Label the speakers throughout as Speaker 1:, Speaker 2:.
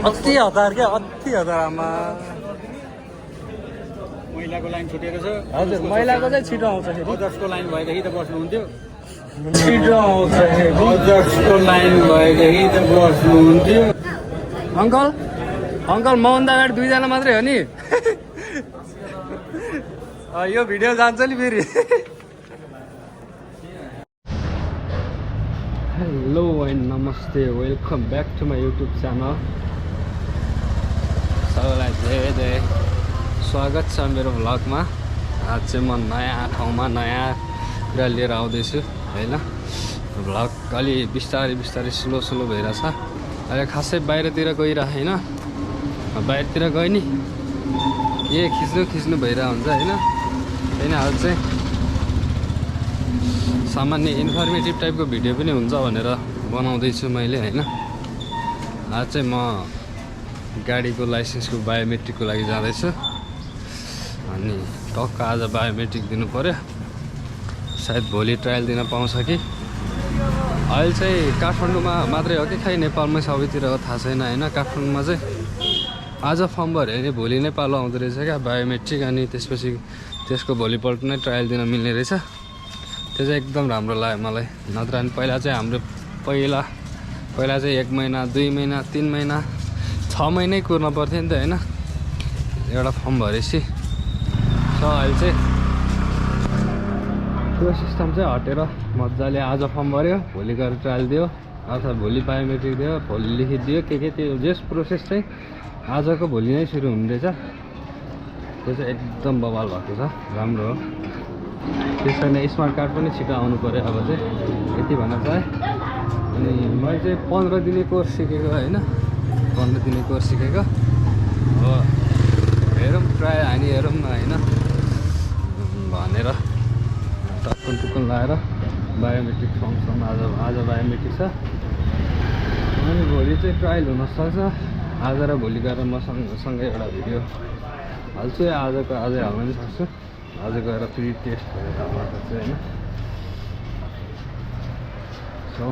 Speaker 1: अति हतार क्या अति हतार आमा
Speaker 2: महिलाको लाइन छुटेको छ
Speaker 1: हजुर महिलाको चाहिँ छिटो आउँछ
Speaker 2: अजर्सको लाइन भएदेखि त बस्नुहुन्थ्यो
Speaker 1: छिटो आउँछ
Speaker 2: अजर्सको लाइन भएदेखि त बस्नुहुन्थ्यो
Speaker 1: अङ्कल अङ्कल मभन्दा अगाडि दुईजना मात्रै हो नि यो भिडियो जान्छ नि फेरि हेलो एन्ड नमस्ते welcome back to my YouTube channel सबैलाई धेरै धेरै स्वागत छ मेरो भ्लगमा आज चाहिँ म नयाँ ठाउँमा नयाँ कुरा लिएर आउँदैछु होइन भ्लग अलि बिस्तारै स्लो भइरहेछ अहिले खासै बाहिरतिर गइरहेको होइन बाहिरतिर गयो नि के खिच्नु भइरहेको हुन्छ होइन आज चाहिँ सामान्य इन्फर्मेटिभ टाइपको भिडियो पनि हुन्छ भनेर बनाउँदैछु मैले होइन आज चाहिँ म गाडीको लाइसेन्सको बायोमेट्रिकको लागि जाँदैछु अनि टक्क आज बायोमेट्रिक दिनु पर्यो सायद भोलि ट्रायल दिन पाउँछ कि अहिले चाहिँ काठमाडौँमा मात्रै हो कि खै नेपालमै सबैतिर हो थाहा छैन होइन काठमाडौँमा चाहिँ आज फर्म भऱ्यो भने भोलि नै पालो आउँदो रहेछ क्या बायोमेट्रिक अनि त्यसपछि त्यसको भोलिपल्ट नै ट्रायल दिन मिल्ने रहेछ त्यो चाहिँ एकदम राम्रो लाग्यो मलाई नत्र अनि पहिला चाहिँ हाम्रो पहिला चाहिँ 1 महिना 2 महिना 3 महिना 6 महिनै कुर्न पर्थ्यो नि त होइन एउटा फर्म भरेपछि अहिले चाहिँ त्यो सिस्टम चाहिँ हटेर मजाले आज फर्म भऱ्यो भोलि गएर ट्रायल दियो अथवा भोलि बायोमेट्रिक दियो भोलि लेखिदियो के त्यो जस प्रोसेस चाहिँ आजको भोलि नै सुरु हुने रहेछ त्यो चाहिँ एकदम बवाल भएको छ राम्रो हो त्यसरी नै स्मार्ट कार्ड पनि छिटो आउनु पऱ्यो अब चाहिँ यति भन्न चाहे अनि मैले चाहिँ 15 दिने कोर्स सिकेको होइन 15 दिने कोर्स सिकेको हो हेरौँ ट्राई हानी हेरौँ न होइन भनेर टुक्कुन लगाएर बायोमेट्रिक फर्मसम्म आज बायोमेट्रिक छ अनि भोलि चाहिँ ट्रायल हुनसक्छ आज र भोलि गएर मसँगै एउटा भिडियो हाल्छु आजै हाल्न पनि सक्छु आज गएर फ्री टेस्ट गरेर आउन सक्छु होइन so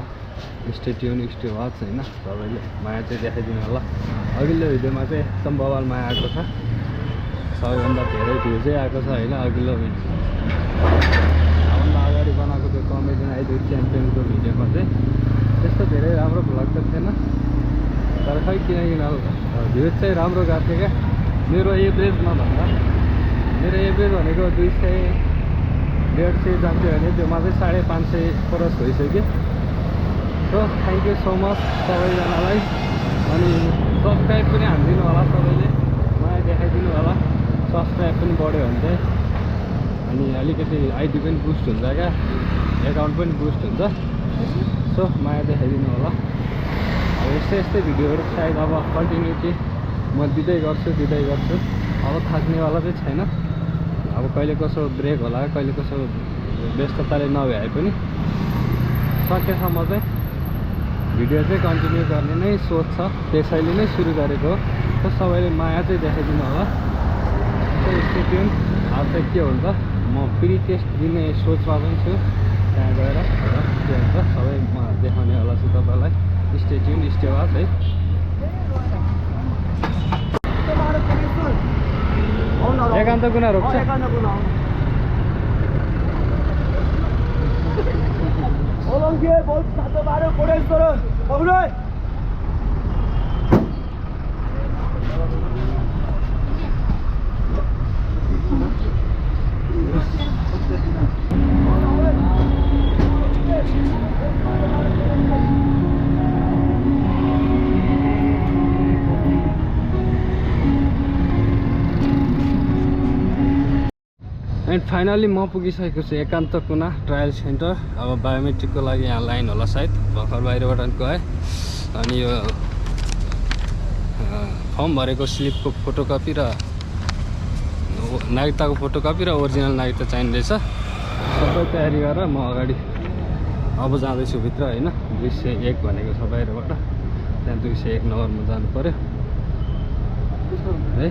Speaker 1: stay tune stay watch होइन सबैले माया चाहिँ देखाइदिनु होला अघिल्लो भिडियोमा चाहिँ एकदम बवाल माया आएको छ सबैभन्दा धेरै भ्यू चाहिँ आएको छ होइन अघिल्लो भिडियोभन्दा अगाडि बनाएको त्यो कमेडियन आइडल च्याम्पियनको भिडियोमा चाहिँ त्यस्तो धेरै राम्रो भ्लग त थिएन तर खै किनकिन भ्युज चाहिँ राम्रो गएको थियो क्या मेरो एभरेजमा भन्दा मेरो एभरेज भनेको 200-150 जान्थ्यो भने त्योमा चाहिँ 550 क्रस भइसक्यो so thank you so much सबैजनालाई अनि सब्सक्राइब पनि हानिदिनु होला सबैले माया देखाइदिनु होला सब्सक्राइब पनि बढ्यो भने चाहिँ अनि अलिकति आइडी पनि बुस्ट हुन्छ क्या एकाउन्ट पनि बुस्ट हुन्छ सो माया देखाइदिनु होला अब यस्तै भिडियोहरू सायद अब कन्टिन्युटी म दिँदै गर्छु अब थाक्नेवाला चाहिँ छैन अब कहिले कसो ब्रेक होला कहिले कसो व्यस्तताले नभए पनि सकेसम्म चाहिँ भिडियो चाहिँ कन्टिन्यू गर्ने नै सोच छ त्यसैले नै सुरु गरेको हो त सबैले माया चाहिँ देखाइदिनु होला स्टे ट्युन आज चाहिँ के हुन्छ म प्री टेस्ट दिने सोचमा पनि छु त्यहाँ गएर के हुन्छ सबै म देखाउने होला छु तपाईँलाई स्टे ट्युन स्टे वाच है एकान्त गुना रोक्छ एन्ड फाइनली म पुगिसकेको छु एकान्त कुना ट्रायल सेन्टर अब बायोमेट्रिकको लागि यहाँ लाइन होला सायद भर्खर बाहिरबाट गएँ अनि यो फर्म भरेको स्लिपको फोटोकपी र नागरिकताको फोटोकपी र ओरिजिनल नागरिकता चाहिने रहेछ सबै तयारी गरेर म अगाडि अब जाँदैछु भित्र होइन 201 भनेको छ बाहिरबाट त्यहाँ 201 नम्बरमा जानु पर्यो है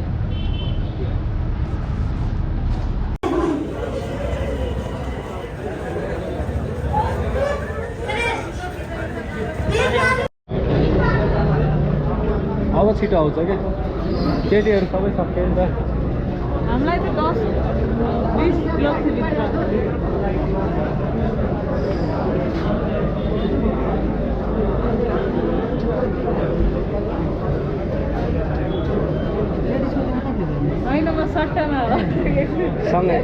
Speaker 1: अब छिटो आउँछ कि केटीहरू सबै सक्यो नि त
Speaker 3: हामीलाई त 10-20 किलोमिटरभित्र होइन म सट्टामा
Speaker 1: सँगै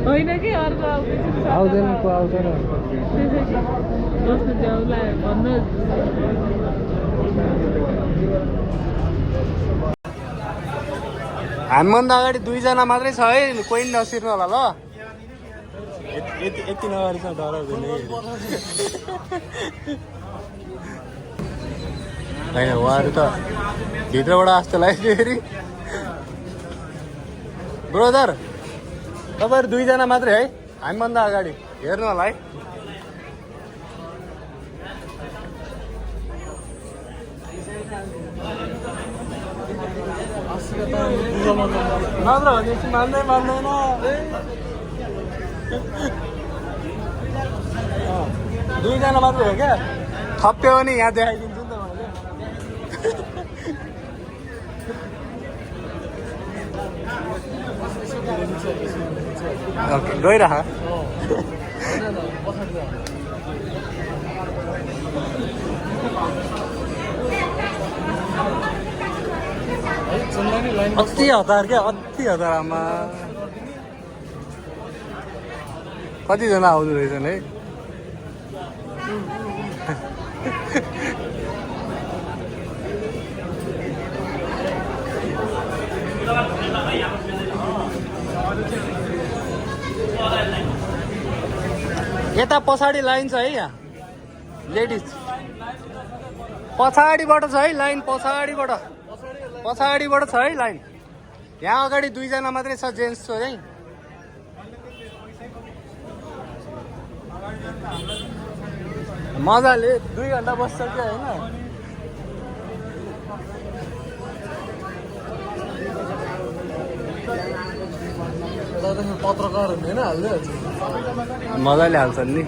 Speaker 3: होइन कि अर्को आउँदैछ
Speaker 1: आउँदैन को आउँदैन
Speaker 3: जस्तो च्याउलाई भन्नु
Speaker 1: हामीभन्दा अगाडि 2 जना मात्रै छ है कोही नसिर्नु होला ल यति नगरी चाहिँ डराउँदैन होइन उहाँहरू त भित्रबाट जस्तो लाग्यो फेरि ब्रदर तपाईँहरू 2 जना मात्रै है हामीभन्दा अगाडि हेर्नु होला है नत्र भनेपछि मान्दैन 2 जना मात्रै हो क्या थप्यो भने यहाँ देखाइदिन्छु नि त मैले ओके गइरह अति हतार क्या अति हतार आमा कतिजना आउँदो रहेछन् है यता पछाडि लाइन छ है यहाँ लेडिज पछाडिबाट छ है लाइन पछाडिबाट छ है लाइन यहाँ अगाडि 2 जना मात्रै छ जेन्ट्स छ है मजाले 2 घन्टा बस्छ क्या होइन पत्रकार हुँदैन हाल्दै मजाले हाल्छन् नि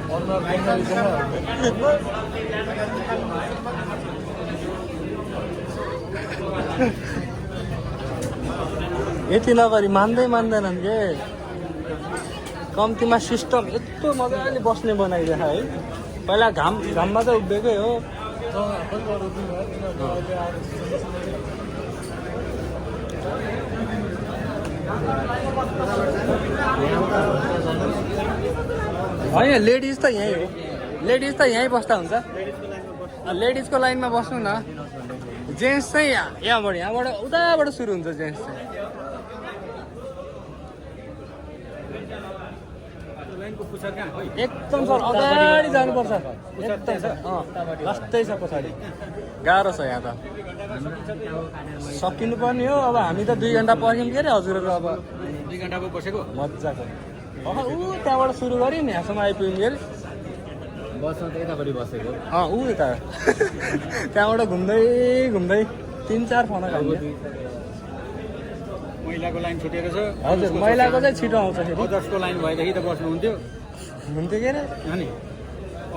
Speaker 1: यति नगरी मान्दैनन् के कम्तीमा सिस्टम यस्तो मजाले बस्ने बनाइदिए है पहिला घाममा त उभिएकै हो होइन लेडिज त यहीँ हो लेडिज त यहीँ बस्दा हुन्छ लेडिजको लाइनमा बस्नु न जेन्ट्स चाहिँ यहाँबाट उताबाट सुरु हुन्छ जेन्ट्स चाहिँ एकदम सर अगाडि जानुपर्छ जस्तै छ पछाडि गाह्रो छ यहाँ त सकिनु पर्ने हो अब हामी त 2 घन्टा पर्ख्यौँ के अरे हजुरहरू अब
Speaker 2: 2 घन्टा पो बसेको
Speaker 1: मजाको त्यहाँबाट सुरु गऱ्यौँ नि यहाँसम्म आइपुग्यौँ कि अरे
Speaker 2: बसमा त यतापट्टि बसेको
Speaker 1: यता त्यहाँबाट घुम्दै 3-4 फना खायो
Speaker 2: महिलाको लाइन छुटेको छ
Speaker 1: हजुर महिलाको चाहिँ छिटो आउँछ फेरि
Speaker 2: अदर्सको लाइन भएदेखि त बस्नुहुन्थ्यो
Speaker 1: हुन्थ्यो के अरे
Speaker 2: अनि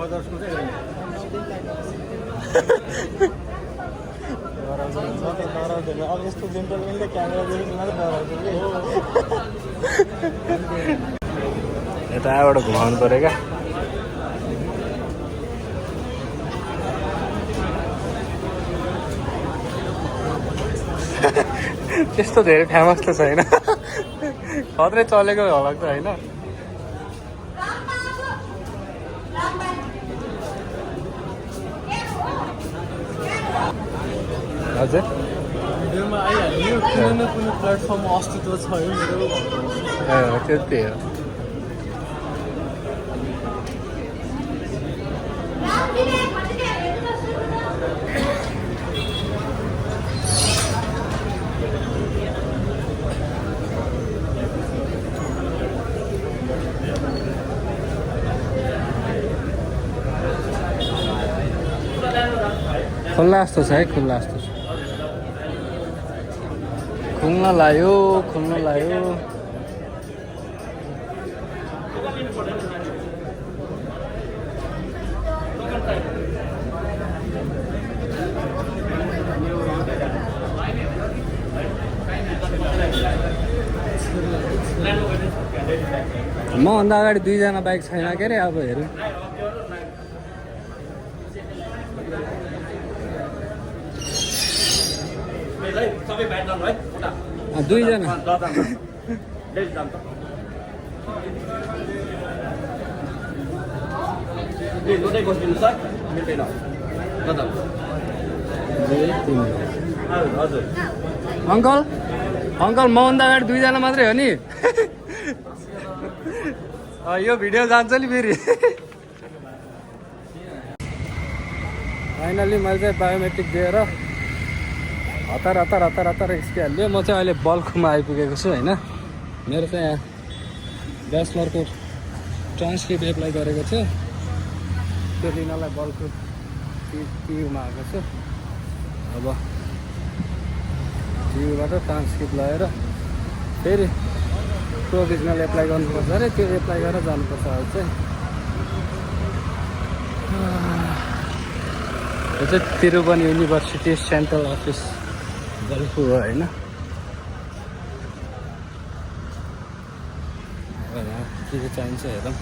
Speaker 2: अदर्सको चाहिँ
Speaker 1: डराउँदैन अब यस्तो जेन्टलमेनले क्यामेरा देखेपछि मात्रै डराउँछ कि यताबाट घुमाउनु पऱ्यो क्या त्यस्तो धेरै फेमस त छैन खत्रै चलेको होला त होइन हजुर
Speaker 4: भिडियोमा आइहाल्यो कुनै न कुनै प्लेटफर्ममा अस्तित्व छ है मेरो
Speaker 1: त्यति हो खुल्ला जस्तो छ है खुल्ला जस्तो छ खुल्न लायो मभन्दा अगाडि 2 जना बाइक छैन के अरे अब हेरौँ 2 जना अङ्कल अङ्कल मभन्दा अगाडि 2 जना मात्रै हो नि यो भिडियो जान्छ नि फेरि फाइनली मैले चाहिँ बायोमेट्रिक दिएर हतार हतार हतार हतार निस्किहाल्यो म चाहिँ अहिले बल्कुमा आइपुगेको छु होइन मेरो चाहिँ यहाँ ब्याचलरको ट्रान्सक्रिप्ट एप्लाई गरेको थियो त्यो लिनलाई बल्कु टियुमा आएको छु अब टियुबाट ट्रान्सक्रिप्ट लगेर फेरि प्रोभिजनल एप्लाई गर्नुपर्छ अरे त्यो एप्लाई गरेर जानुपर्छ अहिले चाहिँ यो चाहिँ तिरुवन युनिभर्सिटी सेन्ट्रल अफिस बल्कु हो होइन के के चाहिन्छ हेरौँ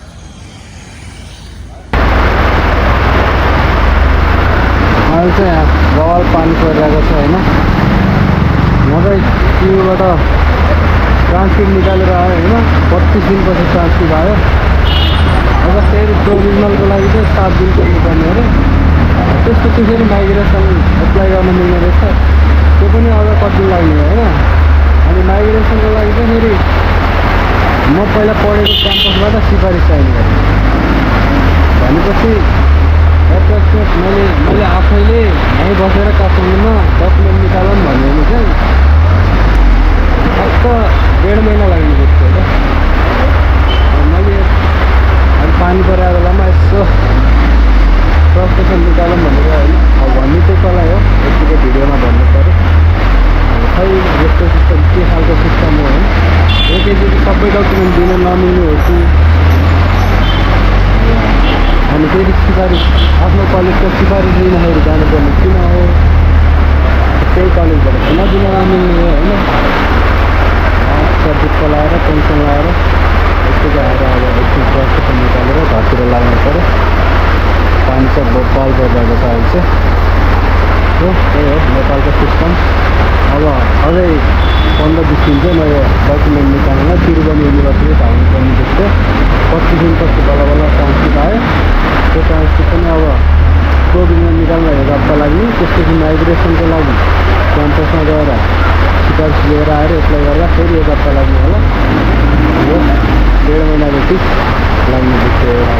Speaker 1: अहिले चाहिँ यहाँ बवाल पानी परिरहेको छ होइन म चाहिँ टियुबाट ट्रान्सक्रिप्ट निकालेर आयो होइन 25 दिनपछि ट्रान्सक्रिप्ट आयो अब फेरि प्रोभिजनलको लागि चाहिँ 7 दिन कुर्नुपर्ने अरे त्यसपछि फेरि माइग्रेसन एप्लाई गर्न मिल्ने रहेछ त्यो पनि अझ कति दिन लाग्ने होइन अनि माइग्रेसनको लागि चाहिँ फेरि म पहिला पढेको क्याम्पसबाट सिफारिस चाहिने गरेँ भनेपछि एप्रोक्सिमेट मैले आफैले यहीँ बसेर काठमाडौँमा डकुमेन्ट निकालौँ भन्यो भने चाहिँ ठ्याक्क 1.5 महिना लाग्ने जस्तो हो मैले अहिले पानी परेको बेलामा यसो फ्रस्ट्रेसन निकालौँ भनेर होइन अब भन्ने चाहिँ कसलाई हो यतिको भिडियोमा भन्नु पऱ्यो अब खै यस्तो सिस्टम के खालको सिस्टम हो होइन एकैचोटि सबै डकुमेन्ट दिन नमिल्ने हो कि अनि फेरि सिफारिस आफ्नो कलेजको सिफारिस लिँदाखेरि जानुपर्ने किन हो त्यही कलेजबाट नदिन नमिल्ने हो होइन दुःख लगाएर टेन्सन लगाएर यस्तो आएर अब एकछिन फ्रस्ट्रेसन निकालेर घरतिर लाग्नु पऱ्यो पानी चाहिँ बल गरिरहेको छ अहिले चाहिँ हो त्यही हो नेपालको सिस्टम अब अझै 15-20 दिन चाहिँ मैले डकुमेन्ट निकालेर तिरुवन युनिभर्सिटी हाल्नुपर्ने जस्तो 25 दिनपछि बल्ल बल्ल ट्रान्सक्रिप्ट आयो त्यो ट्रान्सक्रिप्ट पनि अब प्रोभिजनल निकाल्न 1 हप्ता लाग्ने त्यसपछि माइग्रेसनको लागि क्याम्पसमा गएर सिफारिस लिएर आएर एप्लाई गरेर फेरि 1 हप्ता लाग्ने होला यो 1.5 महिनादेखि लाग्ने जस्तो एउटा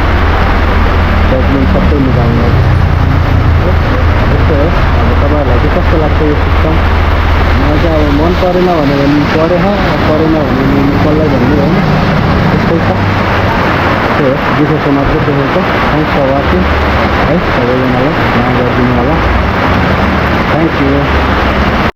Speaker 1: डकुमेन्ट सबै निकाल्नु यस्तो हो अब तपाईँहरूलाई चाहिँ कस्तो लाग्छ यो सिस्टम मलाई चाहिँ अब मन परेन भने परेन परेन भने कसलाई भन्ने होइन त्यस्तै छ त्यही हो विशेष मात्रै देखेको थ्याङ्क्स फर वाचिङ है सबैजनालाई माया गरिदिनु होला थ्याङ्क यू